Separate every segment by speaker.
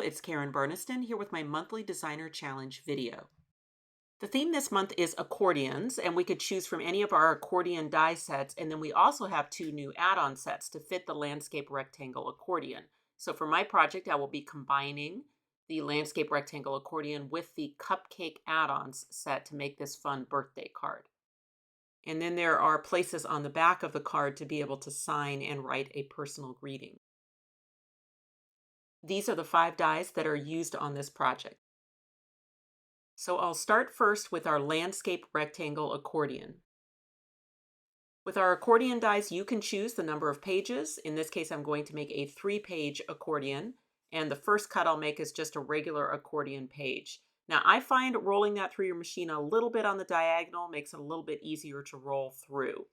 Speaker 1: it's Karen Burniston here with my monthly Designer Challenge video. The theme this month is accordions, and we could choose from any of our accordion die sets, and then we also have two new add-on sets to fit the Landscape Rectangle Accordion. So for my project, I will be combining the Landscape Rectangle Accordion with the Cupcake Add-ons set to make this fun birthday card. And then there are places on the back of the card to be able to sign and write a personal greeting. These are the 5 dies that are used on this project. So I'll start first with our Landscape Rectangle Accordion. With our accordion dies, you can choose the number of pages. In this case, I'm going to make a 3-page accordion, and the first cut I'll make is just a regular accordion page. Now, I find rolling that through your machine a little bit on the diagonal makes it a little bit easier to roll through.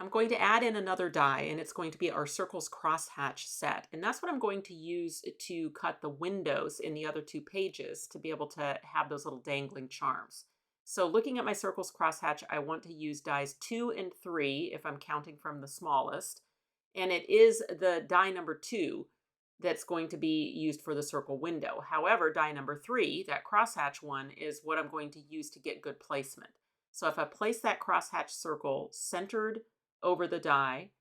Speaker 1: I'm going to add in another die, and it's going to be our Circles Crosshatch set. And that's what I'm going to use to cut the windows in the other 2 pages to be able to have those little dangling charms. So looking at my Circles Crosshatch, I want to use dies 2 and 3 if I'm counting from the smallest. And it is the die number 2 that's going to be used for the circle window. However, die number 3, that crosshatch one, is what I'm going to use to get good placement. So if I place that crosshatch circle centered over the die,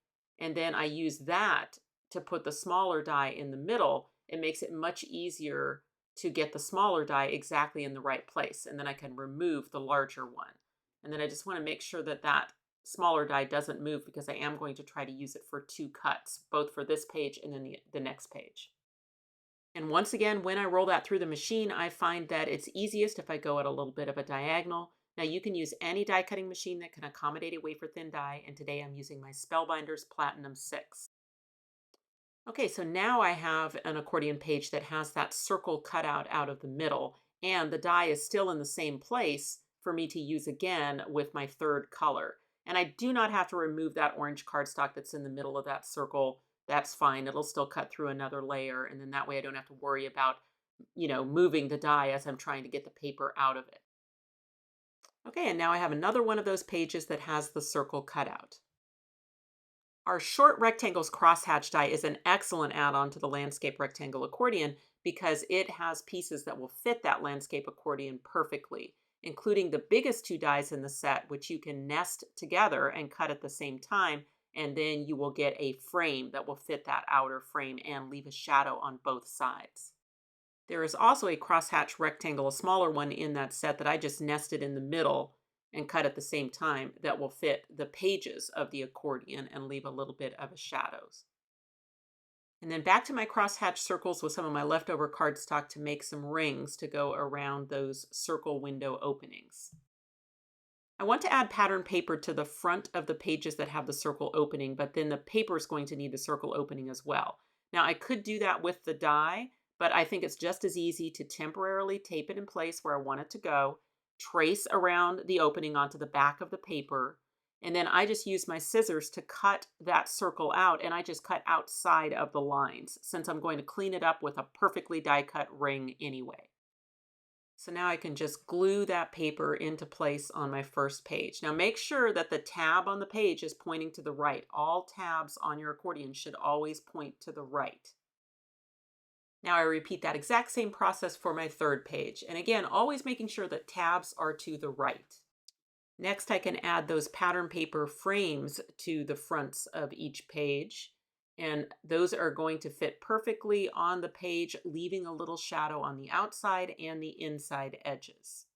Speaker 1: and then I use that to put the smaller die in the middle, it makes it much easier to get the smaller die exactly in the right place. And then I can remove the larger one. And then I just want to make sure that that smaller die doesn't move because I am going to try to use it for 2 cuts, both for this page and then the next page. And once again, when I roll that through the machine, I find that it's easiest if I go at a little bit of a diagonal. Now you can use any die cutting machine that can accommodate a wafer thin die, and today I'm using my Spellbinders Platinum 6. Okay, so now I have an accordion page that has that circle cut out of the middle, and the die is still in the same place for me to use again with my 3rd color. And I do not have to remove that orange cardstock that's in the middle of that circle. That's fine. It'll still cut through another layer, and then that way I don't have to worry about, moving the die as I'm trying to get the paper out of it. Okay, and now I have another one of those pages that has the circle cutout. Our Short Rectangles Crosshatch die is an excellent add-on to the Landscape Rectangle Accordion because it has pieces that will fit that landscape accordion perfectly, including the biggest 2 dies in the set, which you can nest together and cut at the same time, and then you will get a frame that will fit that outer frame and leave a shadow on both sides. There is also a crosshatch rectangle, a smaller one in that set that I just nested in the middle and cut at the same time that will fit the pages of the accordion and leave a little bit of a shadows. And then back to my crosshatch circles with some of my leftover cardstock to make some rings to go around those circle window openings. I want to add pattern paper to the front of the pages that have the circle opening, but then the paper is going to need the circle opening as well. Now I could do that with the die, but I think it's just as easy to temporarily tape it in place where I want it to go, trace around the opening onto the back of the paper, and then I just use my scissors to cut that circle out, and I just cut outside of the lines since I'm going to clean it up with a perfectly die-cut ring anyway. So now I can just glue that paper into place on my first page. Now make sure that the tab on the page is pointing to the right. All tabs on your accordion should always point to the right. Now I repeat that exact same process for my 3rd page. And again, always making sure that tabs are to the right. Next, I can add those pattern paper frames to the fronts of each page. And those are going to fit perfectly on the page, leaving a little shadow on the outside and the inside edges.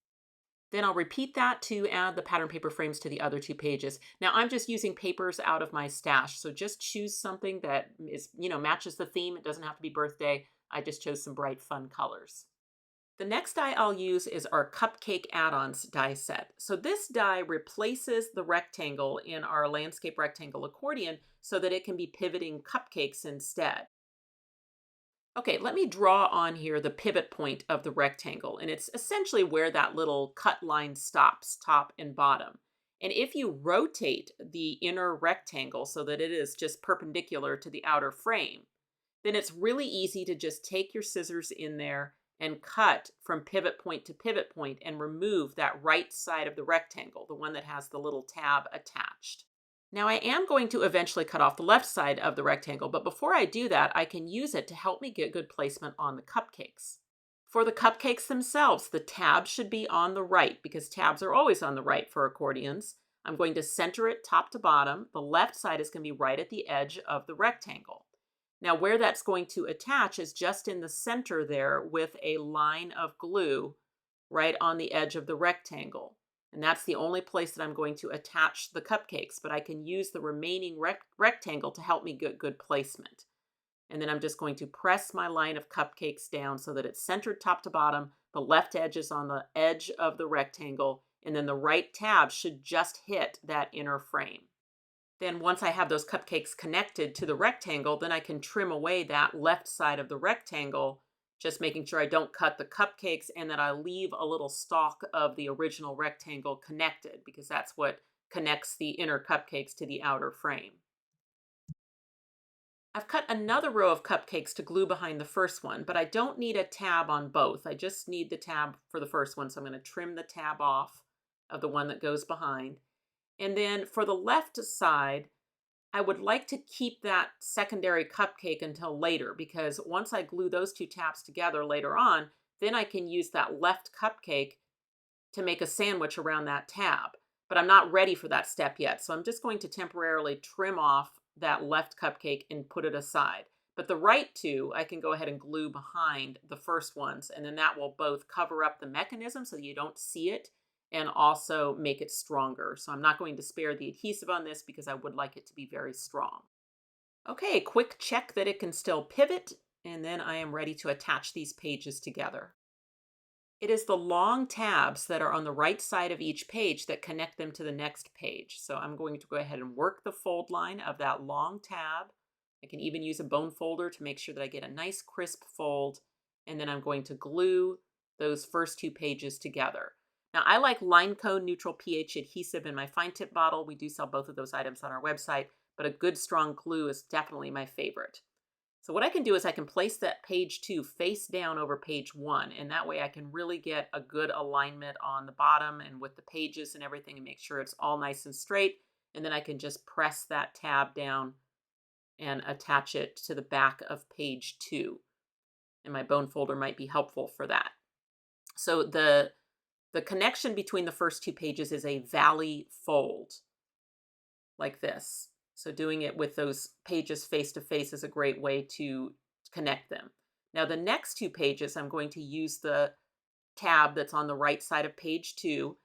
Speaker 1: Then I'll repeat that to add the pattern paper frames to the other 2 pages. Now I'm just using papers out of my stash. So just choose something that is, matches the theme. It doesn't have to be birthday. I just chose some bright, fun colors. The next die I'll use is our Cupcake Add-ons die set. So this die replaces the rectangle in our Landscape Rectangle Accordion so that it can be pivoting cupcakes instead. Okay, let me draw on here the pivot point of the rectangle, and it's essentially where that little cut line stops, top and bottom. And if you rotate the inner rectangle so that it is just perpendicular to the outer frame, then it's really easy to just take your scissors in there and cut from pivot point to pivot point and remove that right side of the rectangle, the one that has the little tab attached. Now I am going to eventually cut off the left side of the rectangle, but before I do that, I can use it to help me get good placement on the cupcakes. For the cupcakes themselves, the tabs should be on the right because tabs are always on the right for accordions. I'm going to center it top to bottom. The left side is going to be right at the edge of the rectangle. Now where that's going to attach is just in the center there with a line of glue right on the edge of the rectangle. And that's the only place that I'm going to attach the cupcakes, but I can use the remaining rectangle to help me get good placement. And then I'm just going to press my line of cupcakes down so that it's centered top to bottom. The left edge is on the edge of the rectangle, and then the right tab should just hit that inner frame. Then once I have those cupcakes connected to the rectangle, then I can trim away that left side of the rectangle, just making sure I don't cut the cupcakes and that I leave a little stalk of the original rectangle connected because that's what connects the inner cupcakes to the outer frame. I've cut another row of cupcakes to glue behind the first one, but I don't need a tab on both. I just need the tab for the first one, so I'm going to trim the tab off of the one that goes behind. And then for the left side, I would like to keep that secondary cupcake until later because once I glue those two tabs together later on, then I can use that left cupcake to make a sandwich around that tab. But I'm not ready for that step yet, so I'm just going to temporarily trim off that left cupcake and put it aside. But the right two, I can go ahead and glue behind the first ones, and then that will both cover up the mechanism so you don't see it and also make it stronger. So I'm not going to spare the adhesive on this because I would like it to be very strong. Okay, quick check that it can still pivot, and then I am ready to attach these pages together. It is the long tabs that are on the right side of each page that connect them to the next page. So I'm going to go ahead and work the fold line of that long tab. I can even use a bone folder to make sure that I get a nice crisp fold, and then I'm going to glue those first two pages together. Now, I like LINECO neutral pH adhesive in my fine tip bottle. We do sell both of those items on our website, but a good strong glue is definitely my favorite. So what I can do is I can place that page 2 face down over page 1, and that way I can really get a good alignment on the bottom and with the pages and everything and make sure it's all nice and straight. And then I can just press that tab down and attach it to the back of page 2. And my bone folder might be helpful for that. So the connection between the first two pages is a valley fold, like this. So doing it with those pages face to face is a great way to connect them. Now the next two pages, I'm going to use the tab that's on the right side of page 2,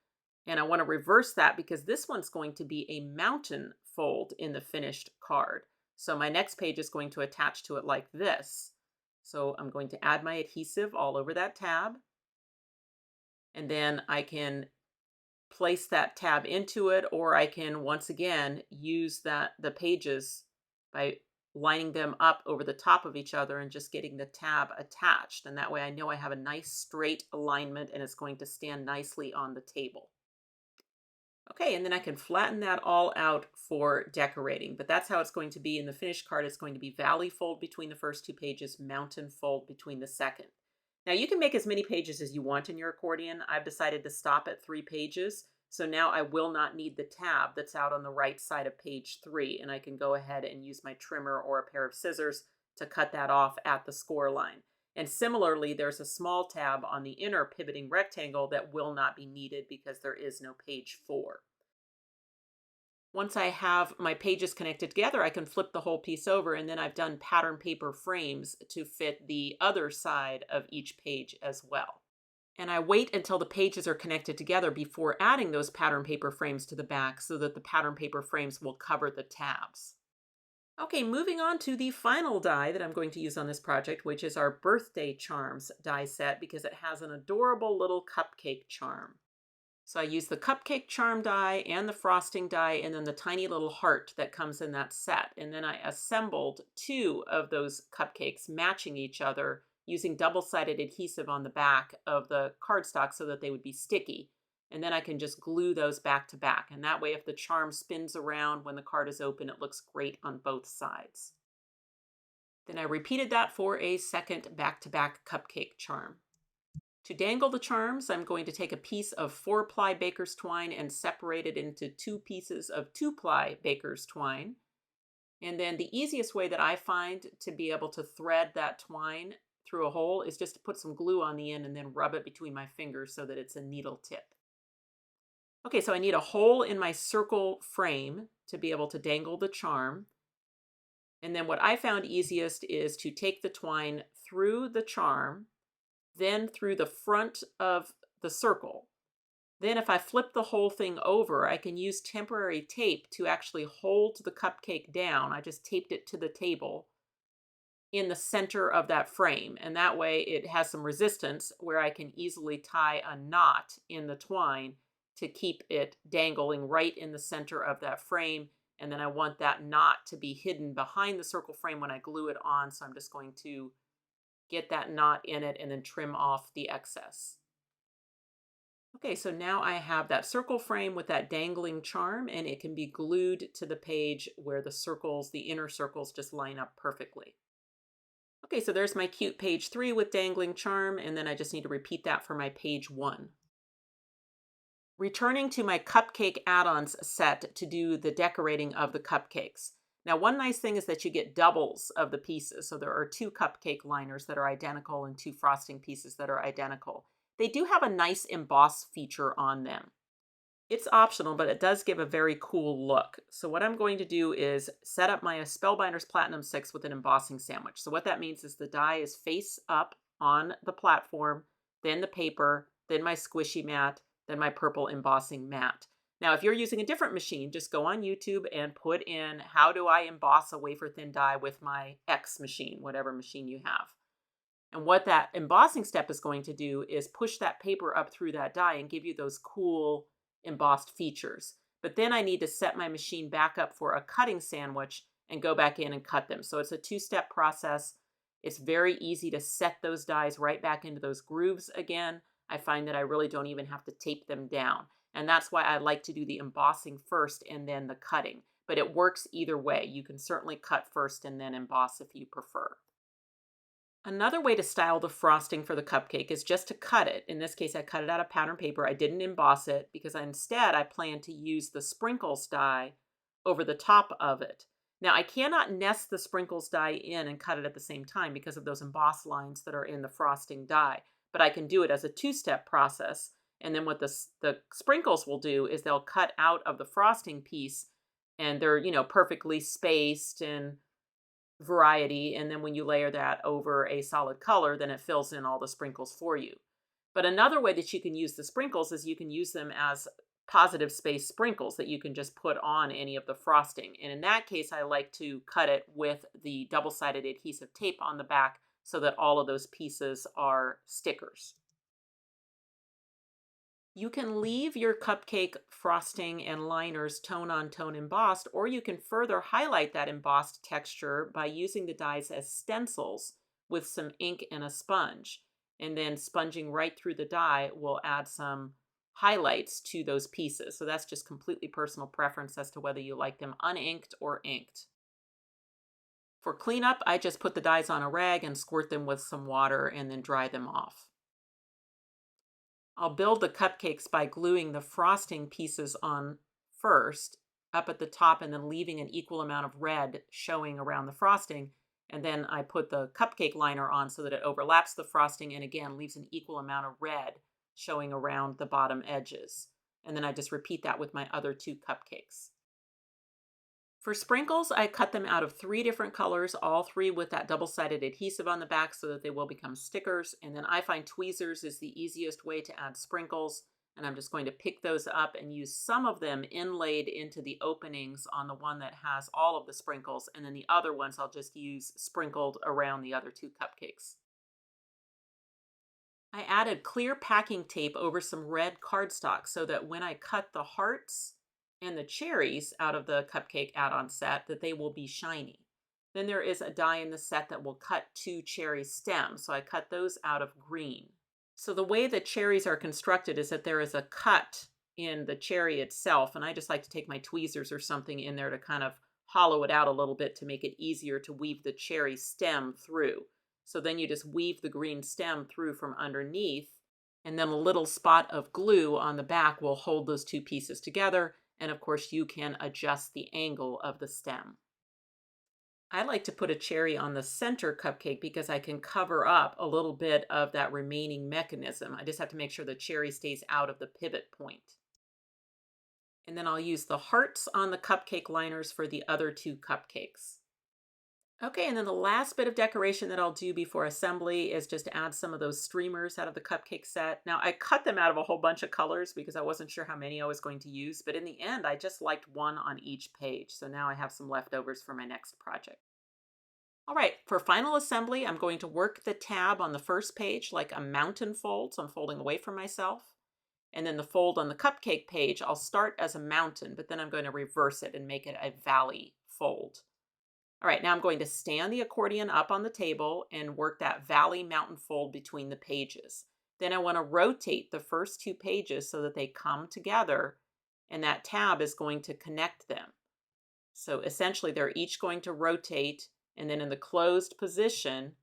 Speaker 1: and I want to reverse that because this one's going to be a mountain fold in the finished card. So my next page is going to attach to it like this. So I'm going to add my adhesive all over that tab. And then I can place that tab into it, or I can once again use the pages by lining them up over the top of each other and just getting the tab attached. And that way I know I have a nice straight alignment and it's going to stand nicely on the table. Okay, and then I can flatten that all out for decorating, but that's how it's going to be in the finished card. It's going to be valley fold between the first two pages, mountain fold between the second. Now you can make as many pages as you want in your accordion. I've decided to stop at 3 pages. So now I will not need the tab that's out on the right side of page 3. And I can go ahead and use my trimmer or a pair of scissors to cut that off at the score line. And similarly, there's a small tab on the inner pivoting rectangle that will not be needed because there is no page 4. Once I have my pages connected together, I can flip the whole piece over, and then I've done pattern paper frames to fit the other side of each page as well. And I wait until the pages are connected together before adding those pattern paper frames to the back so that the pattern paper frames will cover the tabs. Okay, moving on to the final die that I'm going to use on this project, which is our birthday charms die set because it has an adorable little cupcake charm. So I use the cupcake charm die and the frosting die and then the tiny little heart that comes in that set. And then I assembled 2 of those cupcakes matching each other using double-sided adhesive on the back of the cardstock so that they would be sticky. And then I can just glue those back to back. And that way if the charm spins around when the card is open, it looks great on both sides. Then I repeated that for a second back-to-back cupcake charm. To dangle the charms, I'm going to take a piece of 4-ply baker's twine and separate it into 2 pieces of 2-ply baker's twine. And then the easiest way that I find to be able to thread that twine through a hole is just to put some glue on the end and then rub it between my fingers so that it's a needle tip. Okay, so I need a hole in my circle frame to be able to dangle the charm. And then what I found easiest is to take the twine through the charm, then through the front of the circle. Then if I flip the whole thing over, I can use temporary tape to actually hold the cupcake down. I just taped it to the table in the center of that frame. And that way it has some resistance where I can easily tie a knot in the twine to keep it dangling right in the center of that frame. And then I want that knot to be hidden behind the circle frame when I glue it on. So I'm just going to get that knot in it and then trim off the excess. Okay, so now I have that circle frame with that dangling charm, and it can be glued to the page where the circles, the inner circles, just line up perfectly. Okay, so there's my cute page 3 with dangling charm, and then I just need to repeat that for my page 1. Returning to my Cupcake Add-ons set to do the decorating of the cupcakes. Now, one nice thing is that you get doubles of the pieces. So there are 2 cupcake liners that are identical and 2 frosting pieces that are identical. They do have a nice emboss feature on them. It's optional, but it does give a very cool look. So what I'm going to do is set up my Spellbinders Platinum 6 with an embossing sandwich. So what that means is the die is face up on the platform, then the paper, then my squishy mat, then my purple embossing mat. Now, if you're using a different machine, just go on YouTube and put in how do I emboss a wafer thin die with my X machine, whatever machine you have. And what that embossing step is going to do is push that paper up through that die and give you those cool embossed features. But then I need to set my machine back up for a cutting sandwich and go back in and cut them. So it's a 2-step process. It's very easy to set those dies right back into those grooves again. I find that I really don't even have to tape them down. And that's why I like to do the embossing first and then the cutting. But it works either way. You can certainly cut first and then emboss if you prefer. Another way to style the frosting for the cupcake is just to cut it. In this case, I cut it out of pattern paper. I didn't emboss it because instead I plan to use the sprinkles die over the top of it. Now, I cannot nest the sprinkles die in and cut it at the same time because of those emboss lines that are in the frosting die. But I can do it as a 2-step process. And then what the sprinkles will do is they'll cut out of the frosting piece, and they're, perfectly spaced and variety, and then when you layer that over a solid color, then it fills in all the sprinkles for you. But another way that you can use the sprinkles is you can use them as positive space sprinkles that you can just put on any of the frosting. And in that case, I like to cut it with the double-sided adhesive tape on the back so that all of those pieces are stickers. You can leave your cupcake frosting and liners tone-on-tone embossed, or you can further highlight that embossed texture by using the dies as stencils with some ink and a sponge. And then sponging right through the die will add some highlights to those pieces. So that's just completely personal preference as to whether you like them uninked or inked. For cleanup, I just put the dies on a rag and squirt them with some water and then dry them off. I'll build the cupcakes by gluing the frosting pieces on first, up at the top, and then leaving an equal amount of red showing around the frosting. And then I put the cupcake liner on so that it overlaps the frosting and again leaves an equal amount of red showing around the bottom edges. And then I just repeat that with my other 2 cupcakes. For sprinkles, I cut them out of 3 different colors, all 3 with that double-sided adhesive on the back so that they will become stickers. And then I find tweezers is the easiest way to add sprinkles. And I'm just going to pick those up and use some of them inlaid into the openings on the one that has all of the sprinkles. And then the other ones I'll just use sprinkled around the other 2 cupcakes. I added clear packing tape over some red cardstock so that when I cut the hearts and the cherries out of the Cupcake Add-on set, that they will be shiny. Then there is a die in the set that will cut 2 cherry stems, so I cut those out of green. So the way the cherries are constructed is that there is a cut in the cherry itself, and I just like to take my tweezers or something in there to kind of hollow it out a little bit to make it easier to weave the cherry stem through. So then you just weave the green stem through from underneath And then a little spot of glue on the back will hold those two pieces together. And of course, you can adjust the angle of the stem. I like to put a cherry on the center cupcake because I can cover up a little bit of that remaining mechanism. I just have to make sure the cherry stays out of the pivot point. And then I'll use the hearts on the cupcake liners for the other two cupcakes. Okay, and then the last bit of decoration that I'll do before assembly is just add some of those streamers out of the cupcake set. Now, I cut them out of a whole bunch of colors because I wasn't sure how many I was going to use, but in the end, I just liked one on each page. So now I have some leftovers for my next project. All right, for final assembly, I'm going to work the tab on the first page like a mountain fold, so I'm folding away from myself. And then the fold on the cupcake page, I'll start as a mountain, but then I'm going to reverse it and make it a valley fold. All right, now I'm going to stand the accordion up on the table and work that valley mountain fold between the pages. Then I want to rotate the first two pages so that they come together, and that tab is going to connect them. So essentially, they're each going to rotate, and then in the closed position,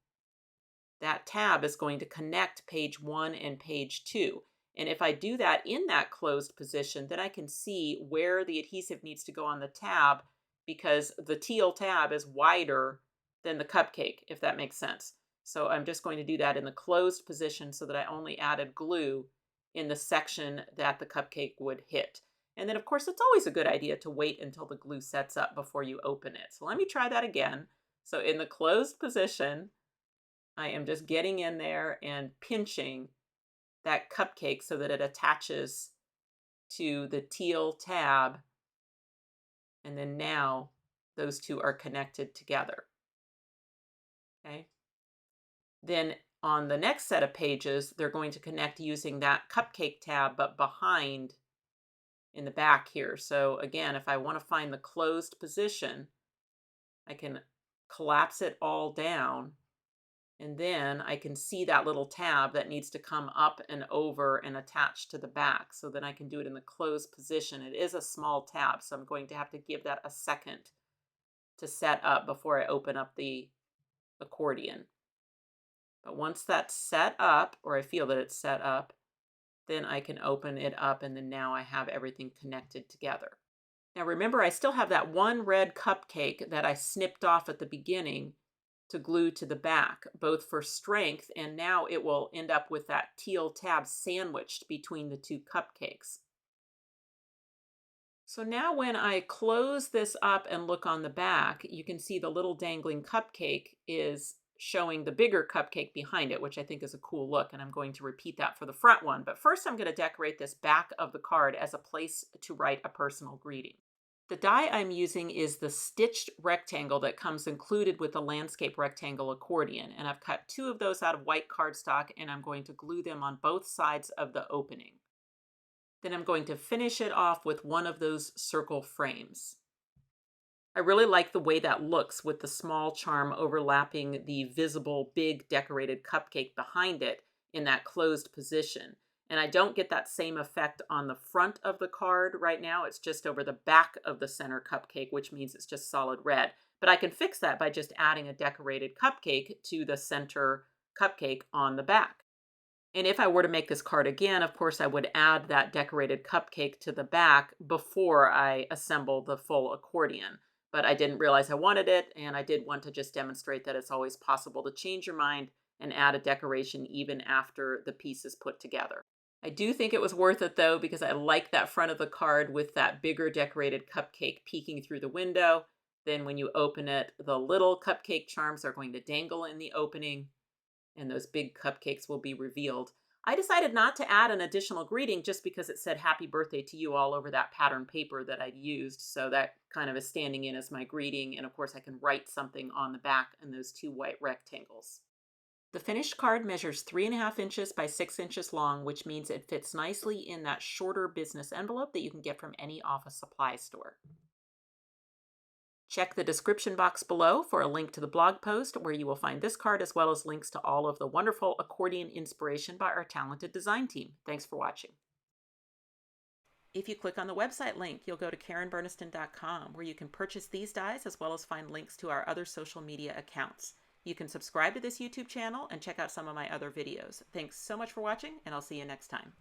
Speaker 1: that tab is going to connect page 1 and page 2. And if I do that in that closed position, then I can see where the adhesive needs to go on the tab, because the teal tab is wider than the cupcake, if that makes sense. So I'm just going to do that in the closed position so that I only added glue in the section that the cupcake would hit. And then of course, it's always a good idea to wait until the glue sets up before you open it. So let me try that again. So in the closed position, I am just getting in there and pinching that cupcake so that it attaches to the teal tab. And then now those two are connected together. Okay. Then on the next set of pages, they're going to connect using that cupcake tab, but behind in the back here. So again, if I want to find the closed position, I can collapse it all down, and then I can see that little tab that needs to come up and over and attach to the back. So then I can do it in the closed position. It is a small tab, so I'm going to have to give that a second to set up before I open up the accordion. But once that's set up, or I feel that it's set up, then I can open it up, and then now I have everything connected together. Now remember, I still have that one red cupcake that I snipped off at the beginning to glue to the back, both for strength, and now it will end up with that teal tab sandwiched between the two cupcakes. So now when I close this up and look on the back, you can see the little dangling cupcake is showing the bigger cupcake behind it, which I think is a cool look, and I'm going to repeat that for the front one. But first I'm going to decorate this back of the card as a place to write a personal greeting. The die I'm using is the stitched rectangle that comes included with the Landscape Rectangle Accordion, and I've cut 2 of those out of white cardstock, and I'm going to glue them on both sides of the opening. Then I'm going to finish it off with one of those circle frames. I really like the way that looks with the small charm overlapping the visible big decorated cupcake behind it in that closed position. And I don't get that same effect on the front of the card right now. It's just over the back of the center cupcake, which means it's just solid red. But I can fix that by just adding a decorated cupcake to the center cupcake on the back. And if I were to make this card again, of course, I would add that decorated cupcake to the back before I assemble the full accordion. But I didn't realize I wanted it, and I did want to just demonstrate that it's always possible to change your mind and add a decoration even after the piece is put together. I do think it was worth it though, because I like that front of the card with that bigger decorated cupcake peeking through the window. Then when you open it, the little cupcake charms are going to dangle in the opening, and those big cupcakes will be revealed. I decided not to add an additional greeting just because it said happy birthday to you all over that pattern paper that I'd used. So that kind of is standing in as my greeting. And of course I can write something on the back in those 2 white rectangles. The finished card measures 3.5 inches by 6 inches long, which means it fits nicely in that shorter business envelope that you can get from any office supply store. Check the description box below for a link to the blog post where you will find this card, as well as links to all of the wonderful accordion inspiration by our talented design team. Thanks for watching. If you click on the website link, you'll go to KarenBerniston.com, where you can purchase these dies as well as find links to our other social media accounts. You can subscribe to this YouTube channel and check out some of my other videos. Thanks so much for watching, and I'll see you next time.